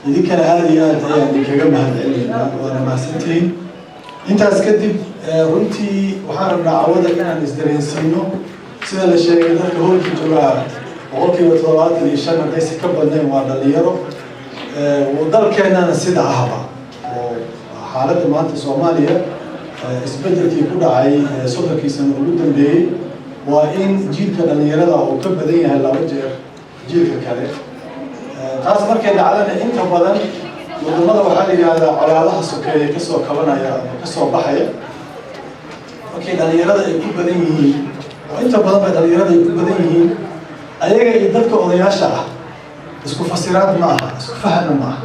إذا كان عادي يعني كجمع هالعلم وأنا ما سنتين أنت أسكتب رنتي وحارب عوضة كنا نزدرين سينو سيدا الشيء ذاك هو الكتوبات وهوكي وطلعات اللي شان دايس كبر نيم وعلى ليرو وضل كنا نسيد عهبة وحالة ما أنت سوماليا isbedelkii ku dhacay sodonkiisana ugu dambeeyay waa in jiilka dhalinyarada uu ka badan yahay laba jeer jiilka kale taas markay dhacdana inta badan wadamada waxaa la yidhaahdaa colaadaha sokeeye kasoo kabanaya ama kasoo baxaya markay dhalinyarada ay ku badan yihiin oo inta badan bay dhalinyarada ay ku badan yihiin ayaga iyo dadka odayaasha ah isku fasiraad ma aha isku fahamna ma aha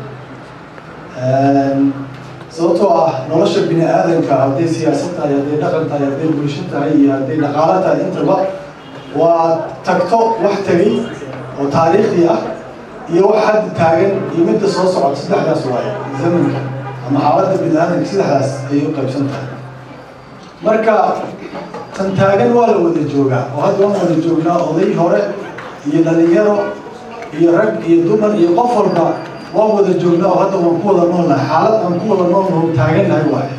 sababtoo ah nolosha bini aadamka hadday siyaasad tahay hadday dhaqan tahay hadday bulsho tahay iyo hadday dhaqaalo tahay intaba waa tagto wax tagay oo taariikhi ah iyo wax hadda taagan iyo midda soo socota saddexdaas waaye zamanka ama xaaladda bini aadamka saddexdaas ayay u qaybsan tahay marka tan taagan waa la wada joogaa oo hadda waan wada joognaa oday hore iyo dhalinyaro iyo rag iyo dumar iyo qof walba waan wada joognaa oo hadda waan ku wada noolnahay xaalad aan ku wada noolnahay taagannahay waaye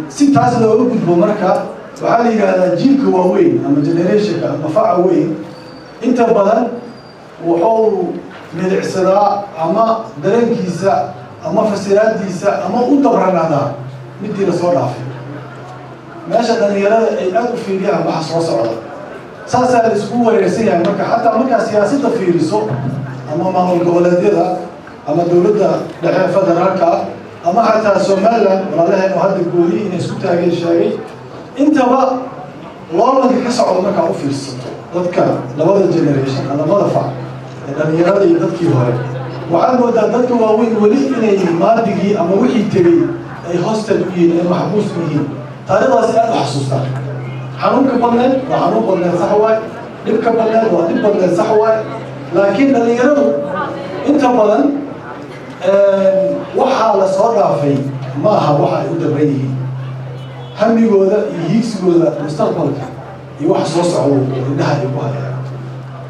si taas looga gudbo marka waxaa la yidhaahdaa jiilka waaweyn ama generationka ama faca weyn inta badan wuxuu midicsadaa ama dareenkiisa ama fasiraadiisa ama u dabranaadaa midii lasoo dhaafay meesha dhalinyarada ay aada u fiiriyaan waxa soo socda saasaa la isku wareersan yahay marka xataa markaa siyaasadda fiiriso ama maamul goboleedyada ama dowladda dhexe federaalka ama xataa Somaliland walaalaheenu hadda gooni inay isku taageen sheegay intaba loolanka ka socda markaa u fiirsato dadka labada generation ama labada fac ee dhalinyarada iyo dadkii hore waxaad moodaa dadka waaweyn weli inay maadigii ama wixii tegey ay hostage u yihiin ay maxbuus u yihiin taariikhdaasi aad u xasuustaan xanuunka badneed waa xanuun badneed sax waay dhibka badneed waa dhib badneed sax waay laakiin dhalinyaradu inta badan waxaa la soo dhaafay ma aha waxa ay u dabran yihiin hamigooda iyo hiigsigooda mustaqbalka iyo wax soo socdo oo indhaha ay ku hayaan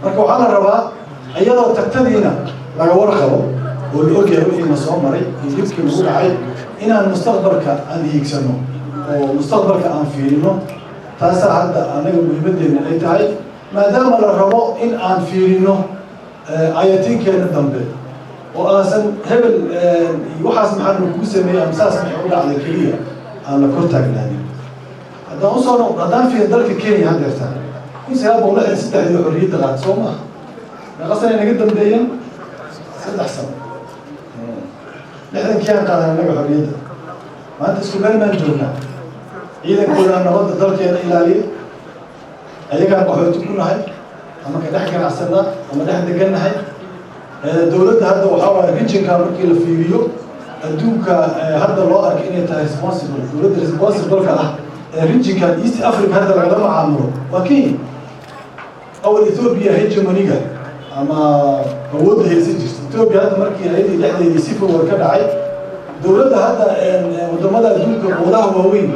marka waxaa la rabaa iyadoo tagtadiina laga warqabo oo la ogyahay wixii na soo maray iyo dhibkii nagu dhacay inaan mustaqbalka aan hiigsano oo mustaqbalka aan fiirino taasaa hadda anaga muhiimaddeena ay tahay maadaama la rabo in aan fiirino ayatiinkeena dambe oo aansan hebel waxaas maxaa lagu sameeyay ama saas maxay u dhacday keliya aan la kor taagnaanin haddaan usoo noqdo haddaan fiiriyo dalka Kenya haddeerta in sabab oo la xisaabiyo xorriyadda qaad soo maaha naqasana inaga dambeeyeen 3 sano lixdankii aan qaadanay naga xorriyadda maanta isku meel maan joognaa ciidankooda nabadda dalkeena ilaaliya ayagaan qaxooti ku nahay ama ka dhex ganacsanaa ama dhex degannahay dowladda hadda waxaa waaye regionka markii la fiiriyo adduunka hadda loo arkay inay tahay responsible dowladda responsible-ka ah regionkan East Africa hadda lagala macaamilo waa Kenya awal Ethiopia hegemoniga ama awoodda haysan jirta Ethiopia hadda markii hay'adii dhexdeedii si fowr ka dhacay dowladda hadda wadamada adduunka quwadaha waaweyn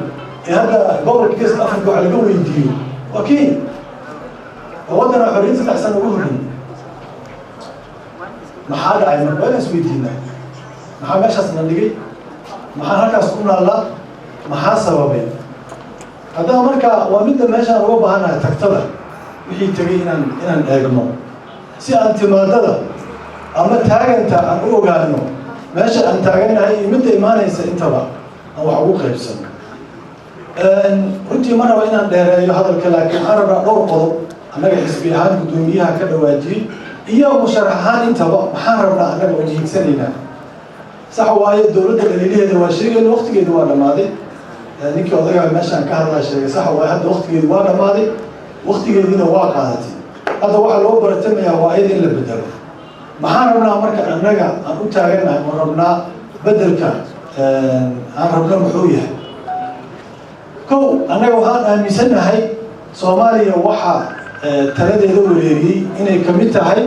ee hadda gobolka East Africa waxa laga weydiiyo waa Kenya wadana xorriyad 3 sano ugu horreeyay maxaa dhacay markaa isweydiinay maxaa meeshaas na dhigay maxaa halkaas ku naalaa maxaa sababay haddana markaa waa midda meeshaan uga baahanahay tagtada wixii tegay inaan eegno si aan timaadada ama taaganta aan u ogaano meesha aan taaganahay iyo midda imaanaysa intaba aan wax ugu qaybsano runtii ma raba inaan dheereeyo hadalka laakiin waxaan rabaa dhowr qodob annaga xisbi ahaan guddoomiyaha ka dhawaajiyey iyo musharax ahaan intaba maxaan rabnaa annaga oo hiigsanaynaa sax waaye dowladda dhaliilaheeda waa sheegayna waqtigeedu waa dhammaaday ninkii odagaa meeshaan ka hadlaa sheegay sax waaye hadda waqtigeedu waa dhammaaday waqtigeediina waa qaadatay hadda waxaa loo baratamayaa waa ayada in la bedelo maxaan rabnaa marka annaga aan u taagannahay oo rabnaa bedelka aan rabno muxuu yahay kow annaga waxaan aaminsanahay Soomaaliya waxaa taladeeda wareeriyay inay ka mid tahay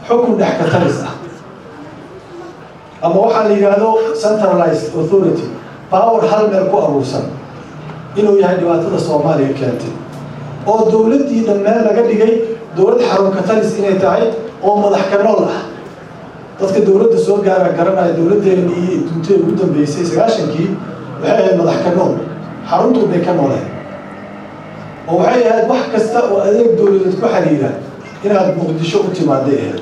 xukun dhex ka talis ah ama waxaa la yiraahdo centralized authority power hal meel ku aruursan inuu yahay dhibaatada Soomaaliya keentay oo dowladdii dhammaan laga dhigay dowlad xarun ka talis inay tahay oo madax ka nool ah dadka dowladda soo gaara garanaya dowladdeennii duntay ugu dambeysay 90kii waxay ahayd madax ka nool xaruntu bay ka nooleen oo waxay ahayd wax kasta oo adeeg dowladeed ku xiriira inaad muqdisho u timaaday ahayd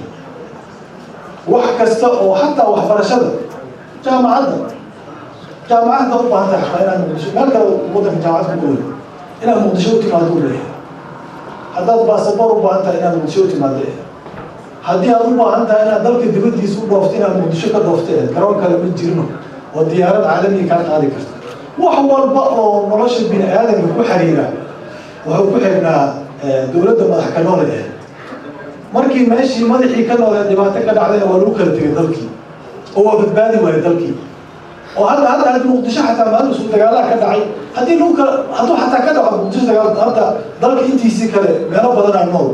wax kasta oo xataa waxbarashada jaamacadda u baahan tahay xataa inaad muqdisho meel kale waddanka jaamacad ku ooli inaad muqdisho u timaado u leeyahay haddaad baasaboor u baahan tahay inaad muqdisho u timaado haddii aad u baahan tahay inaad dalka dibaddiisa u dhoofto inaad muqdisho ka dhoofto garoon kale ma jirno oo diyaarad caalamiga kaa qaadi karta wax walba oo nolosha bini aadamka ku xiriira wuxuu ku xirnaa dowladda madax ka nool ahayd markii meeshii madaxii ka noolee dhibaato ka dhacdayna waa lagu kala tegay dalkii oo waa badbaadi waayay dalkii oo hadda muqdisho xataa maalin isku dagaalaha ka dhacay hadduu xataa ka dhaco muqdisho dagaal hadda dalka intiisii kale meelo badanaa nool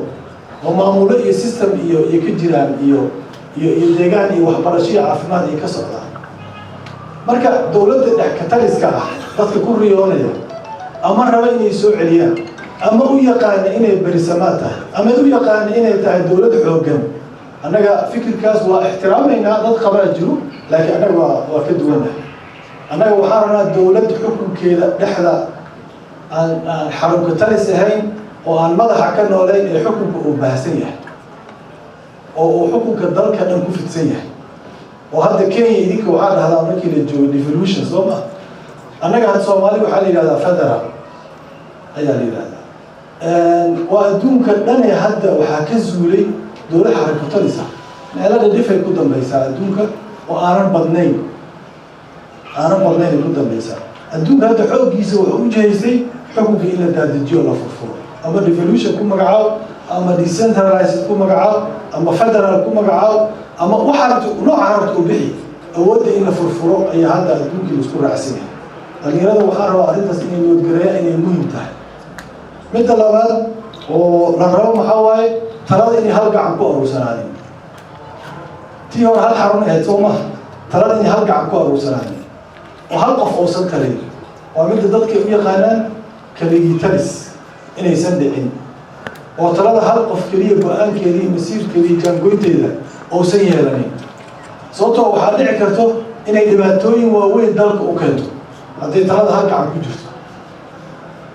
oo maamulo iyo system iyo ka jiraan iyo deegaan iyo waxbarasho iyo caafimaad ay ka socdaan marka dowladda dhex ka taliska ah dadka ku riyoonaya ama raba inay soo celiyaan ama u yaqaana inay berisamaad tahay ama u yaqaana inay tahay dowlad xooggan annaga fikirkaas waa ixtiraamaynaa dad qabaa jiro laakiin annaga waa ka duwanahay annaga waxaan rabnaa dowlad xukunkeeda dhexda aan xarunka talis ahayn oo aan madaxa ka noolayn ee xukunka uu baahsan yahay oo uu xukunka dalka dhan ku fidsan yahay oo hadda Kenya idinka waxaa dhahdaa markii la joogo devolution soo ma annaga hadda Soomaali waxaa la yidhahdaa federal ayaa la yidhahdaa waa adduunka dhan ee hadda waxaa ka zuulay dowlad xarunka talis ah meelada dhifay ku dambaysaa adduunka oo aanan badnayn ku dambaysaa adduunka hadda xooggiisa wuxuu u jihaysay xukunka in la daadajiyo la furfuro ama devolution ku magacaabo ama decentralized ku magacaabo ama federal ku magacaabo ama nooca harta u bixi awoodda in la furfuro ayaa hadda adduunkii laisku raacsan yahay dhalinyarada waxaa rabaa arrintaas inay noodgareeyaan inay muhiim tahay midda labaad oo la rabo maxaa waaye talada inay hal gacan ku aruursanaadeen tii hore hal xarun ahayd soo maha talada inay hal gacan ku aruursanaadeen oo hal qof uusan talayn waa midda dadka u yaqaanaan kaligii talis inaysan dhicin oo talada hal qof keliya go-aankeeda iyo masiirkeeda iyo jaangoynteeda uusan yeelanin sababtoo waxaa dhici karto inay dhibaatooyin waaweyn dalka u keento hadday talada hal gacan ku jirto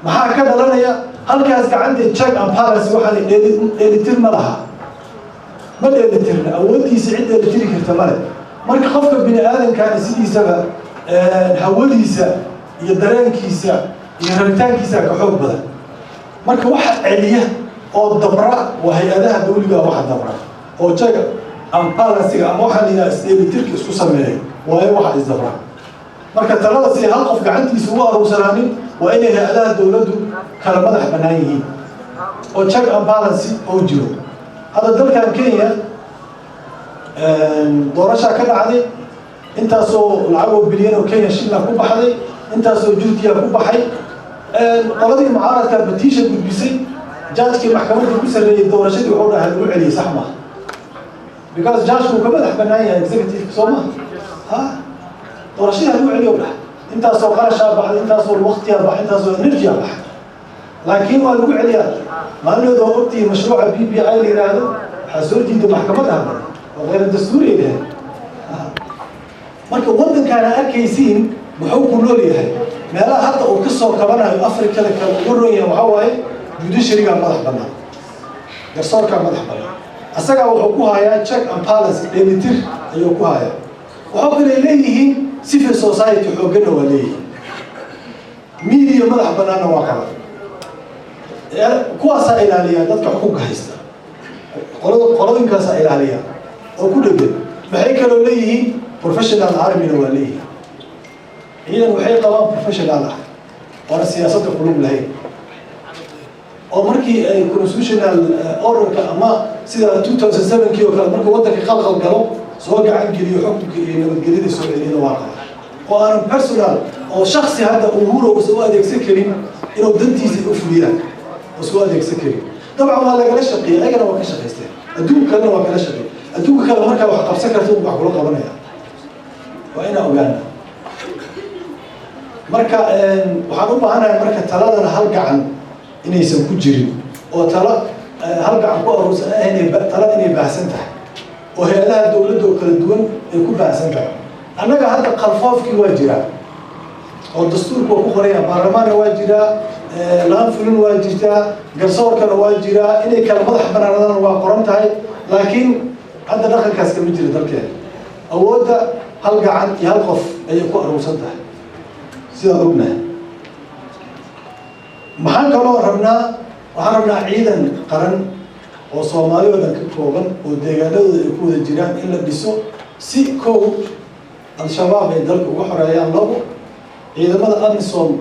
maxaa ka dhalanaya halkaas gacanta check and balance waxaan dheelitir ma laha ma dheelitirna awooddiisa cid dheelitiri karta male marka qofka bini aadamkaana sidiisaba hawadiisa iyo dareenkiisa iyo rabitaankiisa ka xoog badan marka waxa celiya oo dabra waa hay-adaha dawliga waxa dabra oo check and balance ama waxaa la yidhaha isdheelitirka isku sameeyay waayo waxa isdabra marka talada si hal qof gacantiisa ugu aruursanaanin waa inay hay-adaha dowladdu kala madax bannaan yihiin oo check and balance oo jiro hadda dalkan Kenya doorasha ka dhacday intaasoo lacag oo bilyan oo Kenya shilin ku baxday intaasoo juhdiya ku baxay qoladii mucaaradka petition gudbisay judge maxkamadda ku sareeyay doorashadii wuxuu dhahay lagu celiyay sax ma because judge uu ka madax bannaan yahay executive Soomaa doorashada lagu celiyo dhahay intaasoo qarasha baxday intaasoo waqti baxay intaasoo energy baxay laakiin waa lagu celiyaa maalmood oo waqti mashruuca BBI la yiraahdo xasoo diiday maxkamadda oo غير dastuuri ah marka waddankaana arkaysiin wuxuu ku nool yahay meelaha hadda uu ka soo kabanayo Afrikada kale ugu roonyahay waxa waaye judiciary-ga madax bannaan garsoorka madax bannaan asaga wuxuu ku hayaa check and balance dheelitir ayuu ku hayaa wuxuu kale leeyihiin civil society xooggan waa leeyihiin media madax bannaan waa qaban kuwaas ay ilaaliyaan dadka xukunka haysta qoladinkaas ay ilaaliyaan oo ku dhagan maxay kaloo leeyihiin professional army waa leeyihiin iyadan waxay qabaan professional ah oo siyaasadda ku lug lahayn oo markii ay constitutional order-ka ama sida 2007 oo kale markii waddanka qalqal galo soo gacan geliyo xukunka iyo nabadgelyada soo celiyada waa qaban oo aan personal oo shakhsi hadda uhuru u adeegsan karin inuu dantiisa u fuliyaan oo soo adeegsan karin dabcan waa lagala shaqeeyay ayagana waa ka shaqaysteen adduunkana waa kala shaqeeyay adduunka kale markaa wax qabsan karta wax kula qabanaya waa inaa ogaana marka waxaan u baahanahay marka taladana hal gacan inaysan ku jirin oo talo hal gacan ku aruursan talada inay baahsan tahay وهيئات الدولة وكل الدول يكون بأسن بها أنا هذا قلفاف كي واجرا والدستور كوكو قرية برلمان واجرا لان فلون واجرا قرصور كان واجرا إني كان مضح بنادان وقرنتها لكن هذا دخل كاس كمجري ذلك أودا هلقى عن يهلقف أي يكون أروسنتها سيدا ربنا محل كلو ربنا وحربنا عيدا قرن وصومالي ودن كوبان وديغانو يكون الجيران إلا بيسو سي كو الشباب يدلك وحريان لو إذا ماذا أمسهم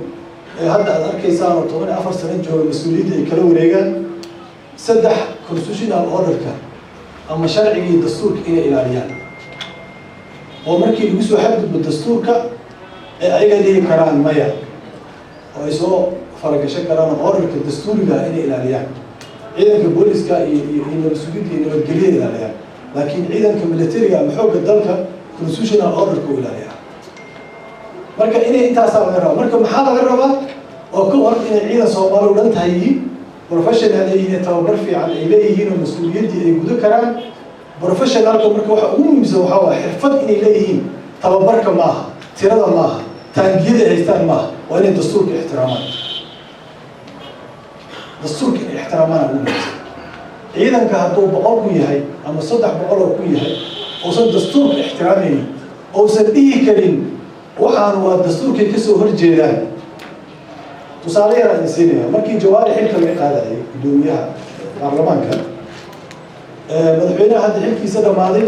هذا أركيسان وطبعا أفر سنة جو المسؤولية كلو ريغان سدح كونستيوشنال أوردر كان أما شرعي دستور إلى ريال ومركي يوسو حد بالدستور كا أي دي كران مايا ويسو فرق شكران أوردر الدستور إلى ريال إذا كبوليس كا إنه المسؤولية إنه الجليل إلى ريال لكن إذا كميليتريا محوق الدلكة كونستيوشنال أوردر كو إلى ريال marka inay intaas laga rabo marka maxaa laga rabaa oo ku hor inay ciidan Soomaaliyeed u dhantahay professional ay tababar fiican ay leeyihiin oo mas'uuliyadii ay gudo karaan professionalka marka waxa ugu muhiimsan waxa waa xirfad inay leeyihiin tababarka maaha tirada maaha taangiyada haystaan maaha waa inay dastuurka ixtiraamaan dastuurka ixtiraamaan ciidanka hadduu 100 ku yahay ama 300 ku yahay oo san dastuurka ixtiraamaynin oo san dhihi karin waxaan waa dastuurkii ka soo horjeedaan tusaale yar aan siinaya markii jawaari xilka laga qaadayay gudoomiyaha baarlamaanka madaxweynaha hadda xilkiisa dhamaaday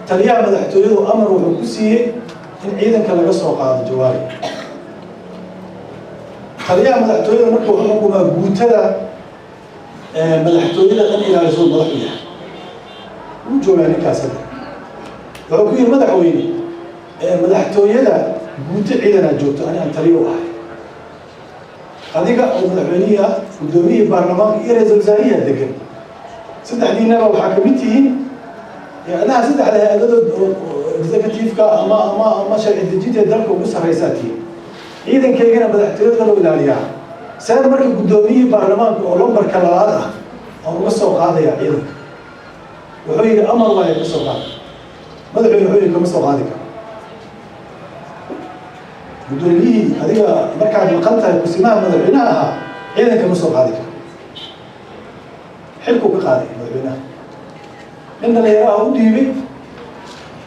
taliyaha madaxtooyadu amar wuxuu ku siiyey in ciidanka laga soo qaado jawaari taliyaha madaxtooyada marka wuxuu xukumaa guutada madaxtooyada dhan ilaaliso madaxweynaha uu joogaa ninkaas hadda wuxuu ku yiri madaxweyne madaxtooyada guuto ciidan aad joogto ani aan taliyo u ahay adiga oo madaxweynaha gudoomiyaha baarlamaanka iyo ra'iisul wasaaraha degan saddexdiinaba waxaa ka mid tihiin anaha saddexda hay'adood oo executive-ka ama sharci dejinta dalka ugu sarreysa tihiin ciidankeygana madaxtooyada loo ilaaliyaa saan marka gudoomiyihii baarlamaanka oo lambarka labaad ah oo uga soo qaadaya ciidanka wuxuu yidhi amar waaye ka soo qaada madaxweyne wuxuu yidhi kama soo qaadi karo guddoomiyihii adiga markaad maqan tahay kusimaha madaxweynaha ahaa ciidanka ma soo qaadi karo xilkuu ka qaaday madaxweynaha nin dhalinyaraha u dhiibay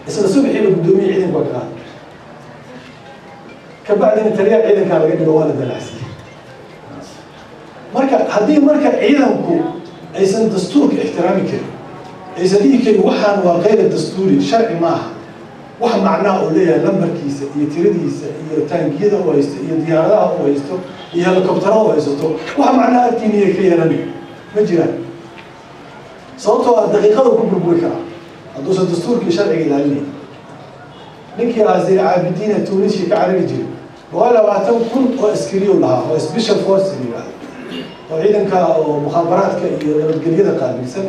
isla subaxiiba guddoomiye ciidanku waa ka qaaday kabacdina taliyaha ciidankaa laga dhigo waa la dalacsiyey marka haddii marka ciidanku aysan dastuurka ixtiraami karin aysan dhihi karin waxaan waa kayra dastuuri sharci maaha wax macnaha oo leeyahay lambarkiisa iyo tiradiisa iyo taangiyada oo haysto iyo diyaaradaha oo haysto iyo helikobtaraha oo haysto wax macnaha arkiiniya ka yeelan ma jiraan sababtoo ah daqiiqada ku burburi karaa hadduusan dastuurkii sharciga ilaalinay ninkii aasiir caabidiina tuunisia ka carari jiray 120,000 oo askari u lahaa oo special force yiraahdo oo ciidanka oo mukhaabaraadka iyo nabadgelyada qaabilsan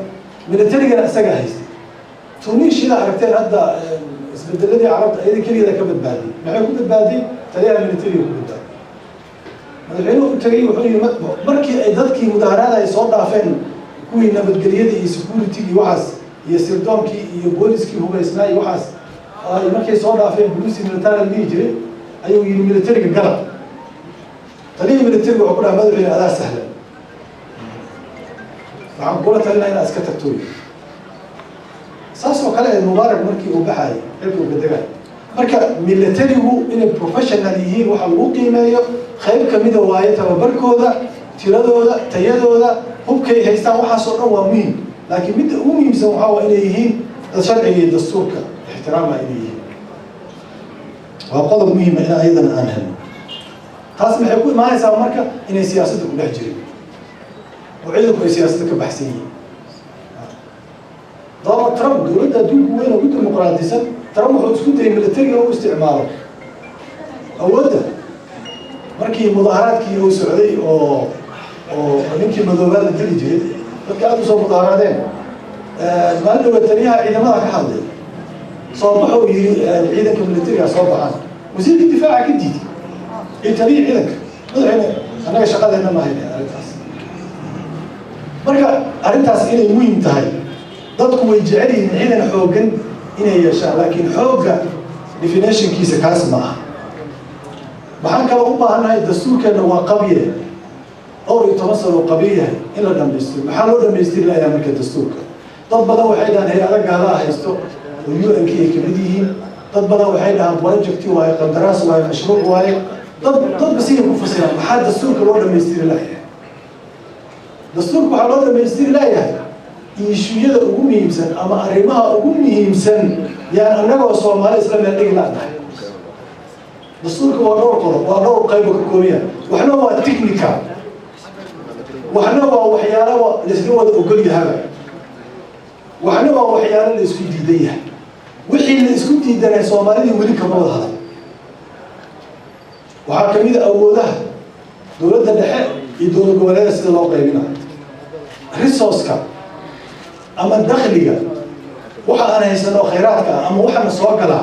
militarigana isaga haystay tuunisia aragteen hadda isbedeladii carabta ayada keligeeda ka badbaadiyey maxay ku badbaadiyey taliyaha militariga ku badbaadiyey madaxweynuhu u tagay wuxuu yidhi markii ay dadkii mudaaharaada ay soo dhaafeen kuwii nabadgelyada iyo security-gii waxaas iyo sirdoonkii iyo booliskii hubaysnaa iyo waxaas ay markay soo dhaafeen bulusi militari la dhihi jiray ayuu yidhi militariga galab taliyihii militariga wuxuu ku dhaha madaxweyne adaa sahlan waxaan kula talinaa inaad iska tagto saas oo kale mubaarak markii uu baxay xilka uu bedegay marka militarigu inay professional yihiin waxa lagu qiimeeyo qayb kamid ah waaye tababarkooda tiradooda tayadooda hubkay haystaan waxaas oo dhan waa muhiim laakiin midda ugu muhiimsan waxa waa inay yihiin sharciga iyo dastuurka ixtiraama inay yihiin waa qodob muhiim ah in ayadana aan helno taas maxay ku imaanaysaa marka inay siyaasadda ku dhex jirin oo ciidanku ay siyaasadda ka baxsan yihiin Donald Trump dowladda adduunka weyn oo dimuqraadisan Trump wuxuu isku dayay militariga uu isticmaalo awoodda markii mudaaharaadkii uu socday oo ninkii madoobaad la dili jiray dadka aad u soo mudaaharaadeen maalin taliyaha ciidamada ka hadlay soo baxuu yiri ciidanka militariga soo baxaan wasiirka difaaca ka diiday ee taliyaha ciidanka madaxweyne anaga shaqadeena ma hayno arrintaas marka arrintaas inay muhiim tahay dadku way jecel yihiin ciidan xooggan inay yeeshaan laakiin xoogga definitionkiisa kaas ma aha waxaan kaloo u baahannahay dastuurkeenna waa qabye dhowr iyo 10 sano qabye yahay in la dhammaystiro maxaa loo dhammaystiri lahaa marka dastuurka dad badan waxay dhahaan hay-ada gaala haysto oo UN-ka ay kamid yihiin dad badan waxay dhahaan project waaye qandaraas waaye mashruuc waaye dad basiga ku fasiraan maxaa dastuurka loo dhammaystiri lahaa dastuurka waxaa loo dhammaystiri lahaa iishuyada ugu muhiimsan ama arrimaha ugu muhiimsan yaan annagoo Soomaali isla meel dhigi lahayn dastuurka waa dhowr qodob waa dhowr qayb ka kooban waxna waa technical waxna waa waxyaalo la isla wada ogol yahay waxna waa waxyaalo la isku diidan yahay wixii la isku diidanay Soomaalida weli kama wada hadal waxaa kamid ah awoodaha dowladda dhexe iyo dowlad goboleedyada sida loo qaybinayo resource-ka ama dakhliga waxa aan haysano khayraadka ama waxana soo gala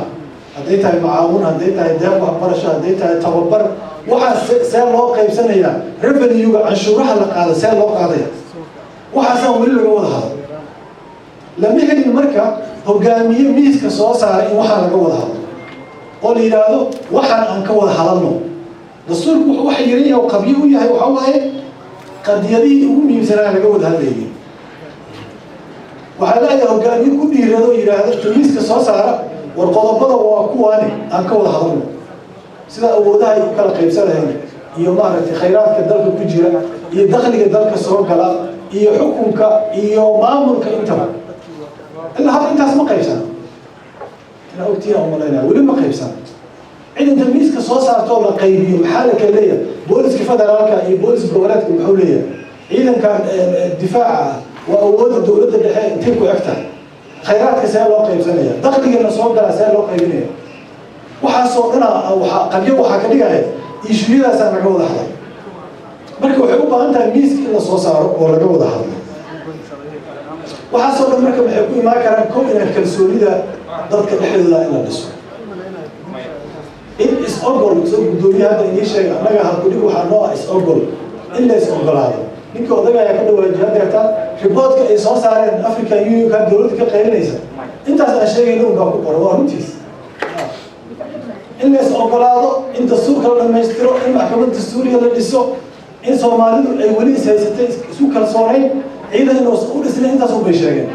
haday tahay macaawin haday tahay deeq waxbarasho haday tahay tababar waxa see loo qaybsanaya revenue-ga canshuuraha la qaado see loo qaadaya waxaasaan weli laga wada hadal lama helin marka hogaamiye miiska soo saaray in waxaa laga wada hadlo oo la yidhaahdo waxaan aan ka wada hadalno dastuurku wuxuu wax yaran yahay oo qabyo u yahay waxa waaye qadiyadihii ugu muhiimsanaa laga wada hadlayay waxaa leeyahay hogaamiye ku dhiirado yidhaahdo miiska soo saara war qodobada waa kuwaani aan ka wada hadalno sida awoodaha ay u kala qaybsanayeen iyo maaragtay khayraadka dalka ku jira iyo dakhliga dalka soo gala iyo xukunka iyo maamulka intaba ilaa hadda intaas ma qaybsan inaa ogtiina umalaynaa weli ma qaybsan ciidanka miiska soo saartoo la qaybiyo maxaa la kala leeyahay booliska federaalka iyo booliska goboleedka muxuu leeyahay ciidankan difaaca waa awoodda dowladda dhexe intay ku egtahay khayraadka see loo qaybsanaya dakhligana soo gala see loo qaybinaya waxaasoo dhana qabyo waxaa ka dhigaya iishuyadaasaa laga wada hadlay marka waxay u baahan tahay miiska in la soo saaro oo laga wada hadlo waxaasoo dhan marka waxay ku imaan karaan kow inaan kalsoonida dadka dhexdooda in la dhiso in is-ogol soo guddoomiye hadda inii sheega annaga halkudhig waxaa noo ah is-ogol in la is-ogolaado ninka odaga ayaa ka dhawaajiya deertaan riboodka ay soo saareen African Union-ka dowladda ka qaylinaysa intaas aan sheegayno unbaa ku qoran waa runtiis in la is-ogolaado in dastuurka la dhammaystiro in maxkamad dastuuriga la dhiso in Soomaalidu ay weli is haysatay isu kalsoonayn ciidan inuu u dhisnay intaas u bay sheegeen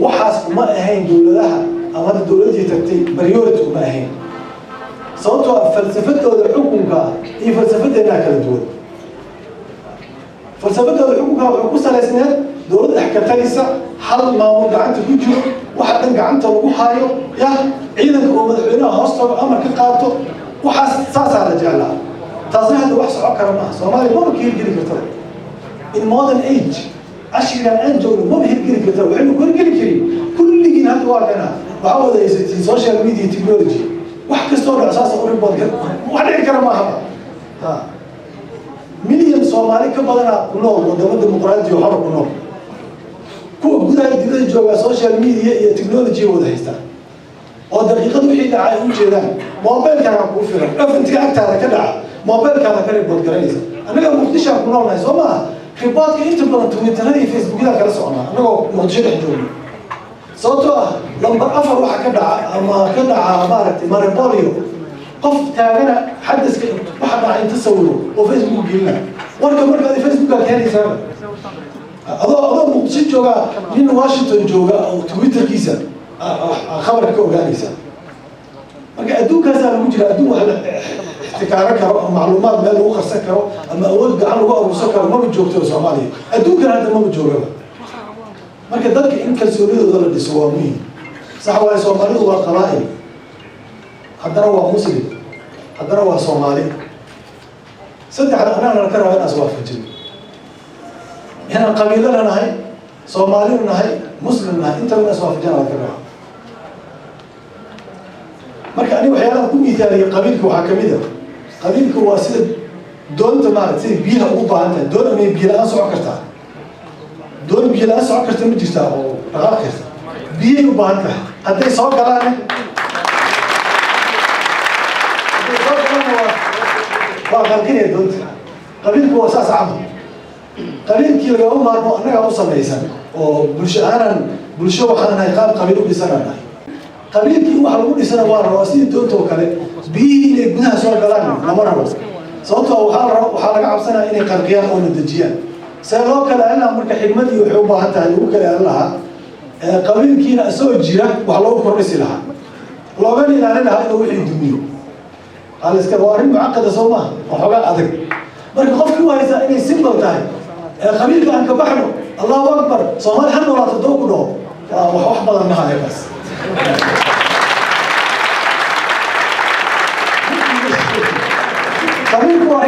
waxaas uma ahayn dowladaha ama dowladii tagtay priority uma ahayn sababtoo ah falsafadooda xukunka iyo falsafadeena kala duwan falsafadooda xukunka wuxuu ku salaysneed dowlad axkataysa hal maamul gacanta ku jiro waxa dhan gacanta lagu haayo ya ciidanka oo madaxweynaha hoostooda amar ka qaato waxaas saasaa la jeclaa taasna hadda wax socon kara maaha Soomaaliya maba ka hirgeli karta in modern age ashrigan aan joogno maba hirgeli karta waxaynu ku hirgeli karin kulligiin hadda waa kana waxaa wada haysatay social media technology wax kastoo dhac saasa u ribood wax dhici kara maaha milyan Soomaali ka badana ku nool wadamo dimuqraadi oo xor ku nool kuwa gudaha dibadda jooga social media iyo technology wada haysta oo daqiiqad wixii dhacay u jeedaan mobilkaaga ku filan afintiga agtaada ka dhaca mobilkaaga ka ribood garanaysa annaga muqdisho ku noolnahay soo maaha riboodka inta badan Twitterada iyo Facebookada kala socnaa annagoo muqdisho dhex joogno sababtoo ah lambar 4 waxa ka dhaca ama ka dhaca maaragtay maribolio qof taagana xadiska waxa dhacay inta sawiro oo Facebook gelina warka markaad Facebook ka keenaysaa adoo muqdisho jooga nin Washington jooga oo Twitterkiisa khabar ka ogaanaysa marka adduunkaas lagu jira adduun wax ixtikaaro karo macluumaad meel lagu qarsan karo ama awood gacan lagu aruursan karo ma joogto Soomaaliya adduunkan hadda ma jooga marka dadka in kalsoonidooda la dhiso waa muhiim sax waa Soomaalidu waa qabaa'il haddana waa muslim haddana waa Soomaali saddexda anana ka rabaa inaas waafajin inaan qabiilana nahay Soomaali nahay muslim nahay inta inaas waafajin ka rabaa marka aniga waxyaalaha ku miisaaliya qabiilka waxaa kamid ah qabiilku waa sida doonta maaragtay sida biyaha ugu baahan tahay doon ama biyo la-aan socon kartaa doon biyo la-aan socon karta ma jirtaa oo dhaqaaq karta biyay u baahan tahay hadday soo galaan waa qalqinaya doonta qabiilku waa saas camal qabiilkii lagama maarmo annagaa u samaysan oo bulsho waxaan nahay qaab qabiil u dhisanahay qabiilkii waxa lagu dhisana waa rabo sidii doonto kale biyihii inay gudaha soo galaan lama rabo sababtoo waxaa laga cabsanaa inay qarqiyaan oo nadajiyaan see loo kala ilaa marka xigmadii waxay u baahan tahay lagu kala ilaalin lahaa qabiilkiina isagoo jira wax loogu kordhisi lahaa loogana ilaalin lahaa inuu wixii dumiyo aliska waa arrin mucaqada soo maaha waxoogaa adag marka qofkii u haysaa inay simbal tahay qabiilka aan ka baxno allahu akbar soomaali ha noolaato doo ku dhaho wax badan maha eekaas qabiilku waa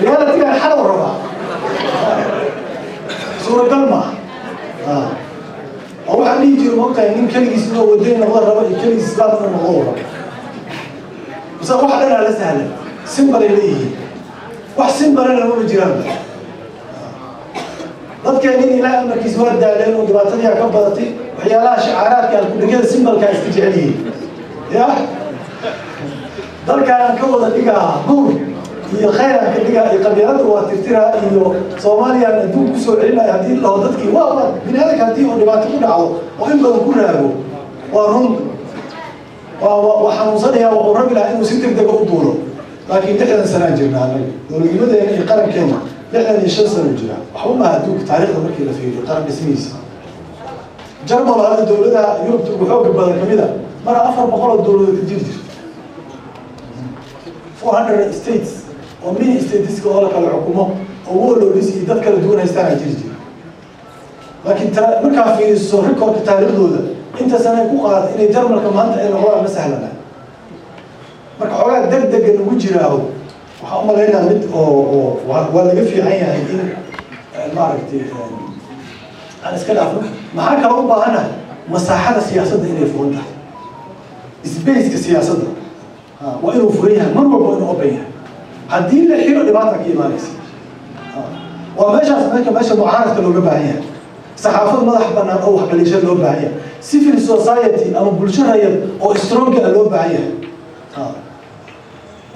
reality-gaan xalow rabaa suuragal maaha oo waxaa dhihi jiro maogtahay nin keligiis inoo wadayn noqda raba iyo keligiis islaam inuu noqdo raba mise wax dhanaa la sahlan simbalay leeyihiin wax simbalana mama jiraan dadkeen in ilaahay amarkiisa waa daaleen oo dhibaatadii ka badatay waxyaalaha shacaaraadka alkudhegyada simbalkaa iska jecel yihiin ya dalkaan ka wada dhigaa buur iyo khayran ka dhigaa iyo qabyaalada waa tirtiraa iyo soomaaliyaan adduun kusoo celinaya haddii dhaho dadkii waa binaadamka haddii oo dhibaato ku dhacdo oo in badan ku raago waa run waa xanuunsanaya wuxuu rabi lahaa inuu si degdega u duulo laakiin 60 sanaan jirnaa dowladnimadeena iyo qarankeena 65 sano jira waxba ma adduunka taariikhda markii la fiiriyo qaran dhismihiisa jarmal hada dowladaha yurubta ugu xooga badan kamid a mar 400 dowladood ka jiri jirta 400 states oo mini stateska oo la kala xukumo oo warlords iyo dad kala duwan haystaan ay jiri jira laakiin markaa fiiriso rikoorka taariikhdooda inta sana ay ku qaaday inay jarmalka maanta ay noqdaan ma sahlana marka xoogaa degdega lagu jiraaho waxaa u malaynaa mid oo waa laga fiican yahay in maaragtay aan iska dhaafno maxaa kale u baahanahay masaaxada siyaasadda inay furan tahay spaceka siyaasadda waa inuu furan yahay mar walba inuu open yahay haddii la xiro dhibaata ka imaanaysa waa meeshaas meesha mucaaradka looga baahan yahay saxaafad madax bannaan oo wax qaliisha loo baahan yahay civil society ama bulsho rayad oo stronga loo baahan yahay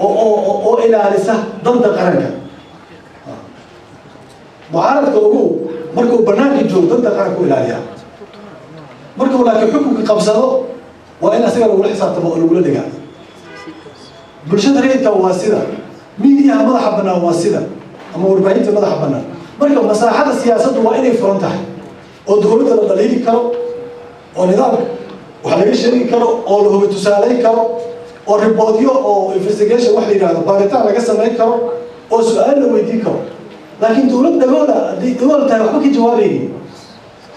oo ilaalisa danta qaranka mucaaradka ugu markuu banaanka joogo danta qaranka u ilaaliyaa markuu laakiin xukunka qabsado waa in asaga lagula xisaabtamo oo lagula dhigaa bulshada rayidka waa sida miidiyaha madaxa bannaan waa sida ama warbaahinta madaxa bannaan marka masaaxada siyaasaddu waa inay furan tahay oo dowladda la dhaliili karo oo nidaamka wax laga sheegi karo oo la hoga tusaaleyn karo oo riboodyo oo investigation wax la yidhaahdo baaritaan laga samayn karo oo su-aal la weydiin karo laakiin dowlad dhagooda hadday dagool tahay waxba ka jawaabaynin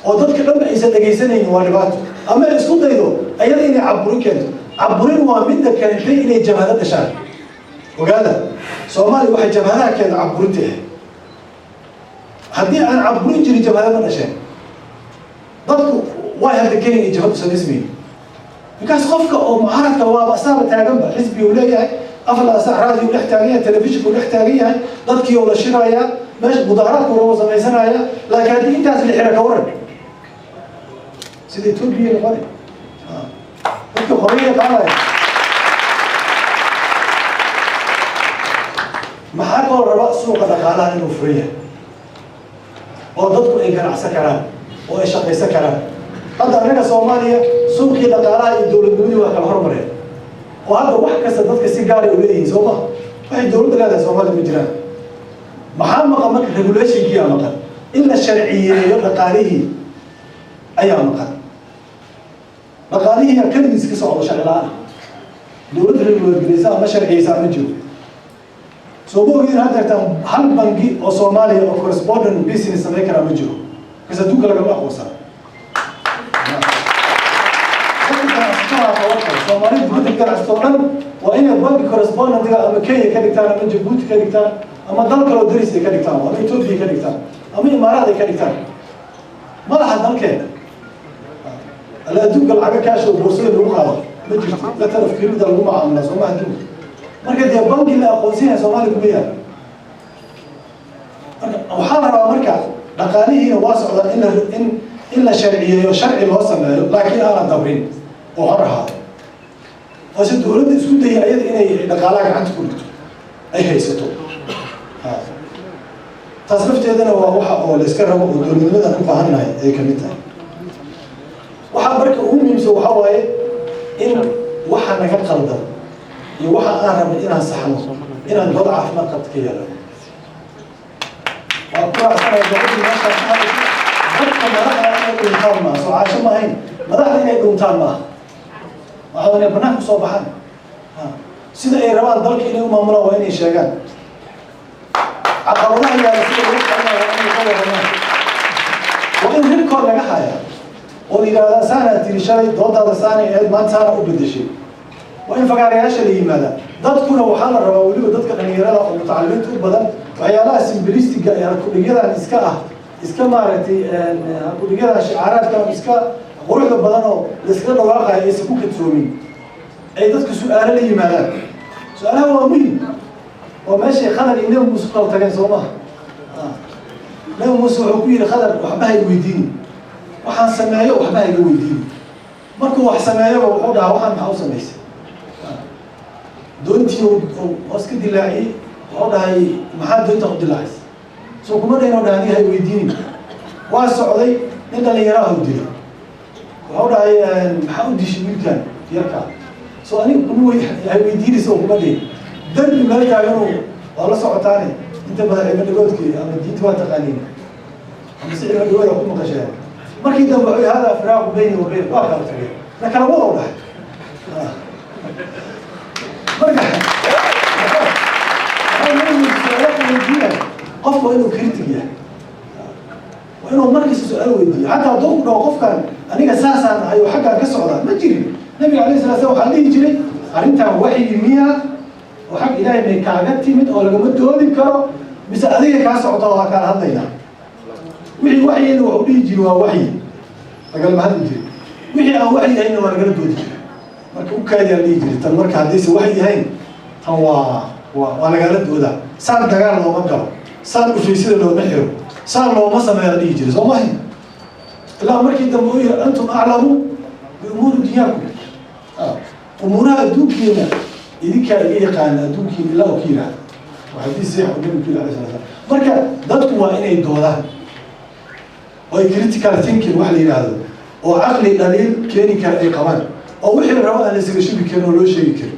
oo dadka dhanba aysan dhegaysanaynin waa dhibaato ama ay isku daydo ayada inay caburin keento caburin waa midda keentay inay jabhado dhashaan ogaada soomaaliya waxay jabhadaha keenta caburinta ah haddii aan caburin jirin jabhada ma dhasheen dadku way hadda kenya iyo jabhadu samaysmayn markaas qofka oo mucaaradka waaba asaaba taaganba xisbi uu leeyahay afla asac raadi uu dhex taagan yahay telefishinka uu dhex taagan yahay dadkii oo la shirayaa meesha mudaaharaadka uu samaysanaya laakiin haddii intaas la xira ka waran sida Ethiopia noqon dadka xorriyad qaadaya maxaa kaloo raba suuqa dhaqaalaha inuu furan yahay oo dadku ay ganacsan karaan oo ay shaqaysan karaan hadda anaga Soomaaliya suuqii dhaqaalaha iyo dowladnimadii waa kala hormareen oo hadda wax kasta dadka si gaar ah u leeyihiin Soomaa waxay dowladda leedahay Soomaaliya ma jiraan maxaa maqan marka regulationkii aa maqan in la sharciyeeyo dhaqaalihii ayaa maqan dhaqaalihii kaligiis ka socdo sharci la'aan dowladda regularisa ama sharciyeysa ma jiro soo boogin hadda hal bangi oo Soomaaliya oo correspondent business sameyn kara ma jiro kasi adduunka lagama aqoonsan Soomaaliya dibadda ganacsato dhan waa inay banki correspondent ama Kenya ka dhigtaan ama Djibouti ka dhigtaan ama dal kale oo daris ka dhigtaan ama Ethiopia ka dhigtaan ama Imaaraad ka dhigtaan madaxa dalkeena ala adduunka lacag kaash oo boorsada lagu qaado ma jirto la tarafkiirida lagu macaamilo Soomaaliya adduunka marka dee banki la aqoonsiyaa Soomaaliya kuma yaal waxaa la rabaa marka dhaqaalihiina waa socdaa in la sharciyeeyo sharci loo sameeyo laakiin aan la dabrin oo hor ahaado oo si dowladda isku dayay ayada inay dhaqaalaha gacanta ku dhigto ay haysato تصرفت هذا وواحد ولا إسكار هو دول من ماذا نفهمنا هي كميتها واحد برك يمسوا حواي إن واحد نجات خلده يوحى أهرب إنها صحنه إنها الوضع في منطقة كياله وأقول أصلا يقول لي ماشى برك ما رأى إنتان ما سو عشان ما هين ما رأى إنه إنتان ما وهذا نبناه صباحا سيدا أي روان ضلك إنه ما مرا وين يشجعان عقلنا يا رسول الله وإن هالكل نجحها وإذا سنة تريشلي ضد هذا سنة ما تسانة وبدشي وإن فقار يعيش اللي ماذا ضد كنا وحنا الرواولي وضد كنيرة ومتعلمين تقول بدل وعيالها سيمبليستيك يعني كل جدا إسكا مارتي كل جدا شعارات كم إسكا غرض بدنه إسكا الواقع يسكوك تسومين أي ضد كسؤال اللي ماذا سؤاله هو مين وماشي خلل إنه مسقط تجن سوما لو مسوع كبير خلل وحبها يويدين وحن سمايه وحبها يويدين مركو وح سمايه وحودا وحن محاو سميس دونتي واسك دلاعي وحودا هي محاد دونت عبد الله سو كمان إنه داني هاي ويدين واسعودي نقدر يراه الدين وحودا هي محاو ديش ميكان يركع سو أنا كمو هاي ويدين سو كمان درب ما يجعلوا والله صعتاني أنت بدأ من الجودك أنا جيت واتقانين أنا سير الجود أقول مكشاف ما كنت أقول هذا فراق بيني وبين واقع تغير لكن أبغى أقول مرجع أنا من السؤالات الجديدة قفوا إنه كريتية وإنه مركز السؤال ودي حتى ضوء لو قف كان أنا أساسا أيوة حاجة كسرة ما تجري النبي عليه الصلاة والسلام خليه يجري أنت وحي 100 وحق إلهي من كعجتي من أول جمد تقولي كرا بس أذيه كاس عطاها كان هذينا وحي إنه وحي يجي وحي أقل ما هذا يجي وحي أو وحي هنا ورجال دودي مركب كادي اللي يجي تمرك حديث وحي هين هو وأنا قالت دودا صار دجال لو ما قال صار بفيسير لو محيو صار لو ما سمع اللي يجي زو ما هي لا مركب دمويه أنتم أعلموا بأمور دنياكم أمورها الدنيا إذا كان يقان دوكي لا وكيلا وحديث صحيح وجمع كل عليه السلام مركا ضدك وإني الدولة وكريتيكال ثينكينج واحد هذا وعقلي قليل كاني كأي قمان أو وحي الرواء اللي سيرشي بكرنه لو شيء بكر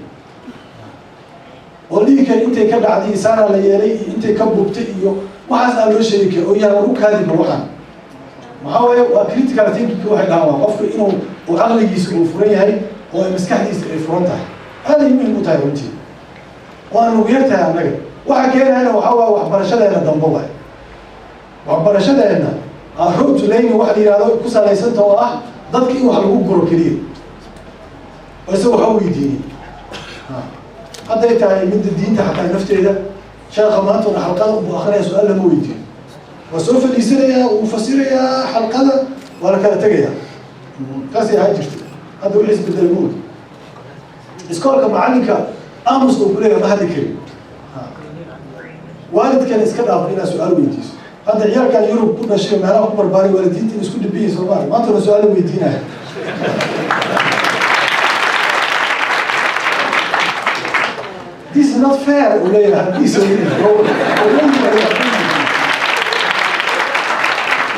واللي كان أنت كبر عادي سنة ليالي أنت كبر بتأيو وحاسس لو شيء بكر ويا روك هذه بروحان ما هو وكريتيكال ثينكينج واحد هذا قف إنه وعقلي يسوي فريه هاي ومسكح يسفرونته هذا يمين متعبنتي وأنا ويرتها النجم وحكينا هنا وحوا وحبرشة هنا دمبوه وحبرشة هنا أروح تلاقي واحد ينادي كوسا ليسنت هو ضدك إيه وحلوه جرو كريم بس هو حوي ديني هذا يتعي من الدين حتى نفتي ده شان خمانته الحلقة وآخرها سؤال لم يدين وسوف اللي يصير وفسير حلقة ولا كذا تجيها كاسي هاي جرت هذا هو حزب الدلمود إسكالك معلنك أمس وبليه ما هذا كريم والد كان يسكت أبغينا سؤال ويديس هذا عيال كان يوروب كنا شيء معنا أكبر باري والدين تنسكت بيه سومار ما ترى سؤال ويدينا This is not fair ولا يا this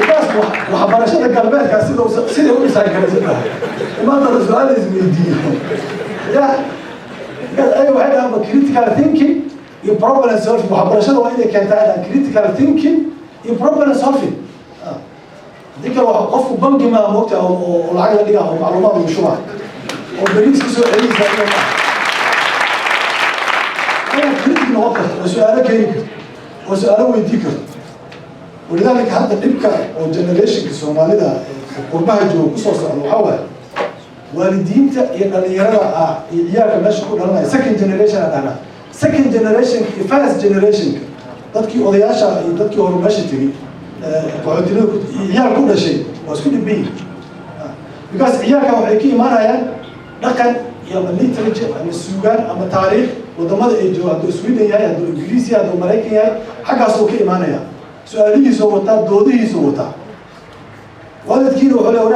بس وحبرشة القلبات كان سيده ويسعى كان سيده ما ترى سؤال لازم يديه يا قال أيوة هذا هو critical thinking problem solving وحبرشة وإذا كانت هذا critical thinking problem solving ذيك لو قفوا بنك ما موت أو العقل اللي جاهم معلومات وشوها وبريد سؤال عليه زي أنا critical نوقف وسؤاله كيك وسؤاله ويديك ولذلك هذا نبكى والجنريشن الصومالي ده قربها جو قصص وحوال والدين يعني يرى إياك ماشي كل هذا second generation أنا second generation first generation ضدك أضياشة ضدك هو ماشي تري قعدتنا إياك كل شيء واسكت بيه because إياك هو حكي ما رأيه لكن يوم الليتريتشر أما السودان أما تاريخ وضمد إيجو هذا السويدي هاي هذا الإنجليزي هذا الملاكي هاي حاجة سوكي ما رأيه سؤالي سوتا دودي سوتا والد كيلو حلو